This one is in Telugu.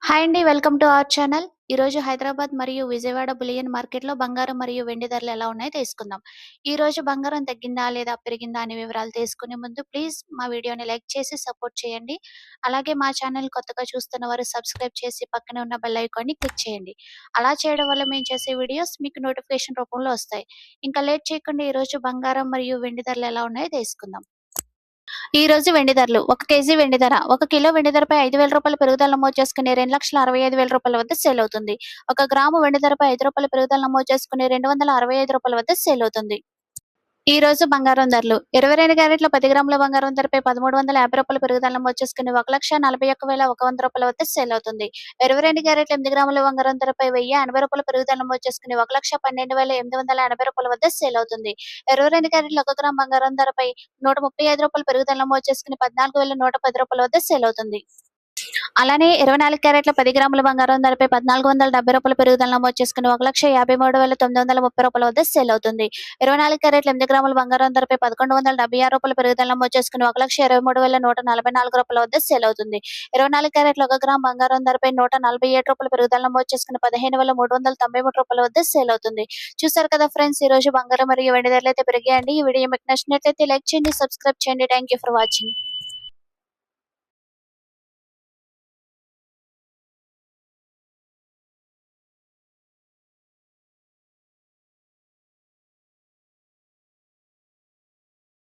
హాయ్ అండి. Welcome to our channel. ఈరోజు హైదరాబాద్ మరియు విజయవాడ బులియన్ మార్కెట్‌లో బంగారం మరియు వెండి ధరలు ఎలా ఉన్నాయో తెలుసుకుందాం. ఈరోజు బంగారం తగ్గిందా లేదా పెరిగిందా అనే వివరాలు తెలుసుకునే ముందు ప్లీజ్ మా వీడియోని లైక్ చేసి సపోర్ట్ చేయండి. అలాగే మా ఛానల్ కొత్తగా చూస్తున్న వారు సబ్స్క్రైబ్ చేసి పక్కనే ఉన్న బెల్ ఐకాన్‌ని క్లిక్ చేయండి. అలా చేయడం వల్ల మేము చేసే వీడియోస్ మీకు నోటిఫికేషన్ రూపంలో వస్తాయి. ఇంకా లేట్ చేయకుండా ఈరోజు బంగారం మరియు వెండి ధరలు ఎలా ఉన్నాయో తెలుసుకుందాం. ఈ రోజు వెండి ధరలు. 1 కేజీ వెండి ధర. 1 కిలో వెండి ధరపై రూ. 5,000 పెరుగుదల నమోదు చేసుకుని రూ. 2,65,000 వద్ద సేల్ అవుతుంది. 1 గ్రాము వెండి ధరపై రూ. 5 పెరుగుదల నమోదు చేసుకుని రూ. 265 వద్ద సేల్ అవుతుంది. ఈ రోజు బంగారం ధరలు. 22 క్యారెట్ల 10 గ్రాముల బంగారం ధరపై రూ. 1,350 పెరుగుదల నమోదు చేసుకుని రూ. 1,41,100 వద్ద సేల్ అవుతుంది. 22 క్యారెట్ల 8 గ్రాముల బంగారం ధరపై రూ. 1,080 పెరుగుదల నమోదు చేసుకుని రూ. 1,12,880 వద్ద సేల్ అవుతుంది. 22 క్యారెట్ల 1 గ్రాము బంగారం ధరపై రూ. 135 పెరుగుదల నమోదు చేసుకుని రూ. 14,110 వద్ద సేల్ అవుతుంది. అలానే 24 క్యారెట్ల 10 గ్రాముల బంగారం ధరపై రూ. 1,470 పెరుగుదల నమోదు చేసుకుని రూ. 1,53,930 వద్ద సేల్ అవుతుంది. 24 క్యారెట్ల 8 గ్రాముల బంగారం ధరపై రూ. 1,176 పెరుగుదల నమోదు చేసుకుని రూ. 1,23,144 వద్ద సేల్ అవుతుంది. 24 క్యారెట్ల 1 గ్రాము బంగారం ధరపై రూ. 147 పెరుగుదల నమోదు చేసుకుని రూ. 15,393 వద్ద సేల్ అవుతుంది. చూసారు కదా ఫ్రెండ్స్, ఈ రోజు బంగారం మరియు వెండి ధరలు అయితే పెరిగాయండి. ఈ వీడియో మీకు నచ్చినట్లయితే లైక్ చేయండి, సబ్స్క్రైబ్ చేయండి. Thank you for watching.